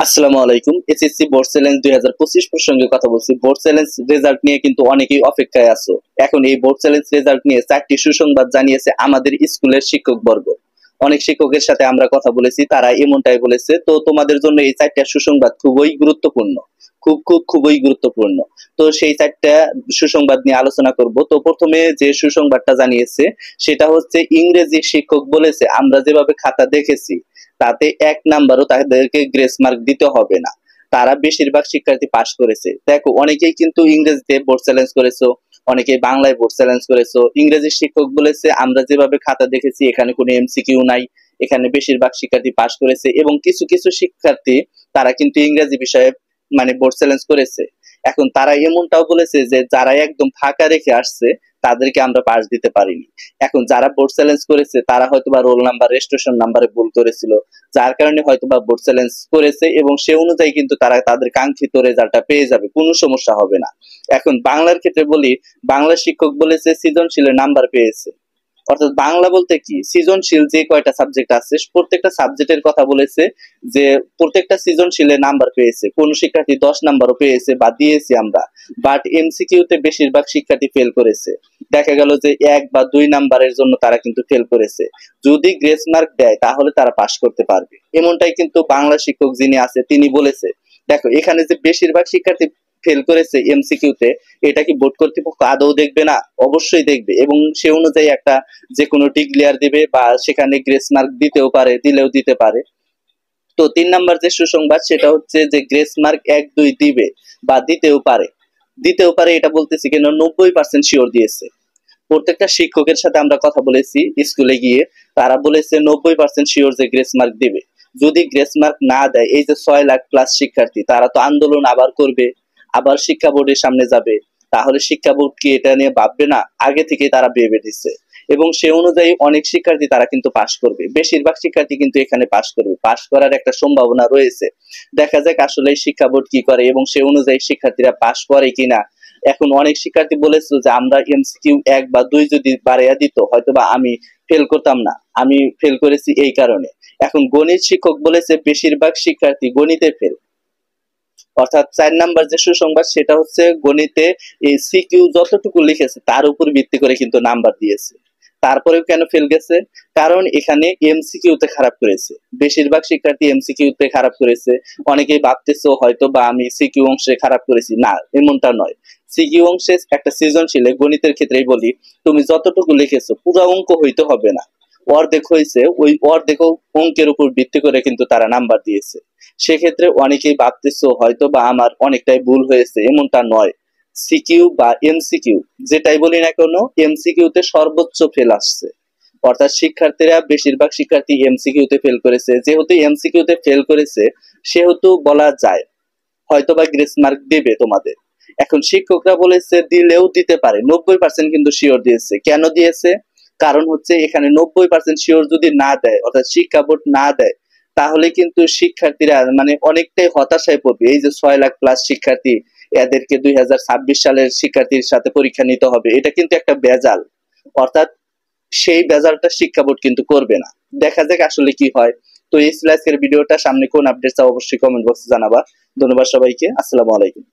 আসসালামু আলাইকুম। SSC board challenge 2025 প্রসঙ্গে কথা বলছি। বোর্ড চ্যালেঞ্জ রেজাল্ট নিয়ে কিন্তু অনেকেই অপেক্ষায় আছো। এখন এই বোর্ড চ্যালেঞ্জ রেজাল্ট নিয়ে 4টি সুসংবাদ জানিয়েছে আমাদের স্কুলের শিক্ষকবর্গ। অনেক শিক্ষকের সাথে আমরা কথা বলেছি, তারা এমনটাই বলেছে। তো তোমাদের জন্য এই 4টা সুসংবাদ খুবই গুরুত্বপূর্ণ, খুবই গুরুত্বপূর্ণ। তো সেই 4টা সুসংবাদ নিয়ে আলোচনা করব। তো প্রথমে যে সুসংবাদটা জানিয়েছে সেটা হচ্ছে ইংরেজি শিক্ষক বলেছে আমরা যেভাবে খাতা দেখেছি তাতে 1 নাম্বারও তাদেরকে গ্রেস মার্ক দিতে হবে না, তারা বেশিরভাগ শিক্ষার্থী পাশ করেছে। দেখো, অনেকেই কিন্তু ইংরেজিতে বোর্ড চ্যালেঞ্জ করেছো, অনেকেই বাংলায় বোর্ড চ্যালেঞ্জ করেছো। ইংরেজি শিক্ষক বলেছে আমরা যেভাবে খাতা দেখেছি এখানে কোনো এমসিকিউ নাই, এখানে বেশিরভাগ শিক্ষার্থী পাশ করেছে। এবং কিছু কিছু শিক্ষার্থী তারা কিন্তু ইংরেজি বিষয়ে বোর্ড চ্যালেঞ্জ করেছে। এখন তারা এমনটাও বলেছে যে যারা একদম ফাঁকা রেখে আসছে তাদেরকে আমরা পাস দিতে পারিনি। এখন যারা বোর্ড চ্যালেঞ্জ করেছে তারা হয়তোবা রোল নাম্বার, রেজিস্ট্রেশন নাম্বারে ভুল করেছিল, যার কারণে হয়তোবা বোর্ড চ্যালেঞ্জ করেছে এবং সে অনুযায়ী কিন্তু তারা তাদের কাঙ্ক্ষিত রেজাল্টটা পেয়ে যাবে, কোনো সমস্যা হবে না। এখন বাংলার ক্ষেত্রে বলি, বাংলা শিক্ষক বলেছে সৃজনশীলের নাম্বার পেয়েছে। অর্থাৎ বাংলা বলতে কি, সৃজনশীল যে কয়টা সাবজেক্ট আছে প্রত্যেকটা সাবজেক্টের কথা বলেছে, যে প্রত্যেকটা সৃজনশীলে নাম্বার পেয়েছে। কোন শিক্ষার্থী 10 নাম্বারও পেয়েছে বা দিয়েছি আমরা, বাট এমসিকিউ তে বেশিরভাগ শিক্ষার্থী ফেল করেছে। দেখা গেল যে 1 বা 2 নাম্বারের জন্য তারা কিন্তু ফেল করেছে। যদি গ্রেস মার্ক দেয় তাহলে তারা পাস করতে পারবে, এমনটাই কিন্তু বাংলা শিক্ষক যিনি আছে তিনি বলেছে। দেখো, এখানে যে বেশিরভাগ শিক্ষার্থী ফেল করেছে এমসিকিউ তে, এটা কি বোর্ড কর্তৃপক্ষ আদৌ দেখবে না? অবশ্যই দেখবে এবং সে অনুযায়ী একটা যে কোনো ডিক্লেয়ার দিবে বা সেখানে গ্রেস মার্ক দিতেও পারে, দিলেও দিতে পারে। তো 3 নাম্বার যে সুসংবাদ সেটা হচ্ছে যে গ্রেস মার্ক 1-2 দিবে বা দিতেও পারে এটা বলতেছি কেন, 90% শিওর দিয়েছে। প্রত্যেকটা শিক্ষকের সাথে আমরা কথা বলেছি স্কুলে গিয়ে, তারা বলেছে 90% শিওর যে গ্রেস মার্ক দিবে। যদি গ্রেস মার্ক না দেয়, এই যে 6 লাখ প্লাস শিক্ষার্থী তারা তো আন্দোলন আবার করবে, আবার শিক্ষা বোর্ডের সামনে যাবে। তাহলে শিক্ষা বোর্ড কি এটা নিয়ে ভাববে না? আগে থেকে তারা ভেবে দিচ্ছে এবং সে অনুযায়ী অনেক শিক্ষার্থী তারা কিন্তু পাশ করবে, বেশিরভাগ শিক্ষার্থী কিন্তু এখানে পাশ করবে, পাশ করার একটা সম্ভাবনা রয়েছে। দেখা যাক আসলে শিক্ষা বোর্ড কি করে এবং সে অনুযায়ী শিক্ষার্থীরা পাশ করে কিনা। এখন অনেক শিক্ষার্থী বলেছিল যে আমরা এমসিকিউ 1 বা 2 যদি বাড়াইয়া দিত হয়তোবা আমি ফেল করতাম না, আমি ফেল করেছি এই কারণে। এখন গণিত শিক্ষক বলেছে বেশিরভাগ শিক্ষার্থী গণিতে ফেল। অর্থাৎ 4 নাম্বার যে সুসংবাদ সেটা হচ্ছে গণিতে এই সিকিউ যতটুকু লিখেছে তার উপর ভিত্তি করে কিন্তু নাম্বার দিয়েছে। তারপরেও কেন ফেল গেছে? কারণ এখানে এমসিকিউ তে খারাপ করেছে, বেশিরভাগ শিক্ষার্থী এমসিকিউ তে খারাপ করেছে। অনেকেই ভাবতেছে হয়তো বা আমি সিকিউ অংশে খারাপ করেছি, না এমনটা নয়। সিকিউ অংশে একটা সৃজনশীলে গণিতের ক্ষেত্রেই বলি, তুমি যতটুকু লিখেছো পুরো অঙ্ক হইতে হবে না, অর্ধেক হয়েছে, ওই অর্ধেক অঙ্কের উপর ভিত্তি করে কিন্তু তারা নাম্বার দিয়েছে। সেক্ষেত্রে অনেকেই ভাবতেছো হয়তো বা আমার অনেকটাই ভুল হয়েছে, এমনটা নয়। সিকিউ বা এমসিকিউ যেটাই বলি না কেন, এমসিকিউ তে সর্বোচ্চ ফেল আসছে। অর্থাৎ শিক্ষার্থীরা বেশিরভাগ শিক্ষার্থী এমসিকিউ তে ফেল করেছে। যেহেতু এমসিকিউ তে ফেল করেছে সেহেতু বলা যায় হয়তোবা গ্রেস মার্ক দেবে তোমাদের। এখন শিক্ষকরা বলেছে দিলেও দিতে পারে, 90% কিন্তু শিওর দিয়েছে। কেন দিয়েছে? কারণ হচ্ছে এখানে 90% শিওর যদি না দেয়, অর্থাৎ শিক্ষা বোর্ড না দেয়, তাহলে কিন্তু শিক্ষার্থীরা অনেকটাই হতাশায় পড়বে। এই যে 6 লাখ প্লাস শিক্ষার্থী, এদেরকে 2026 সালের শিক্ষার্থীর সাথে পরীক্ষা নিতে হবে, এটা কিন্তু একটা ভেজাল। অর্থাৎ সেই ভেজালটা শিক্ষা বোর্ড কিন্তু করবে না। দেখা যাক আসলে কি হয়। তো এই ছিল আজকের ভিডিওটা, সামনে কোন আপডেট চাও অবশ্যই কমেন্ট বক্সে জানাবা। ধন্যবাদ সবাইকে, আসসালামু আলাইকুম।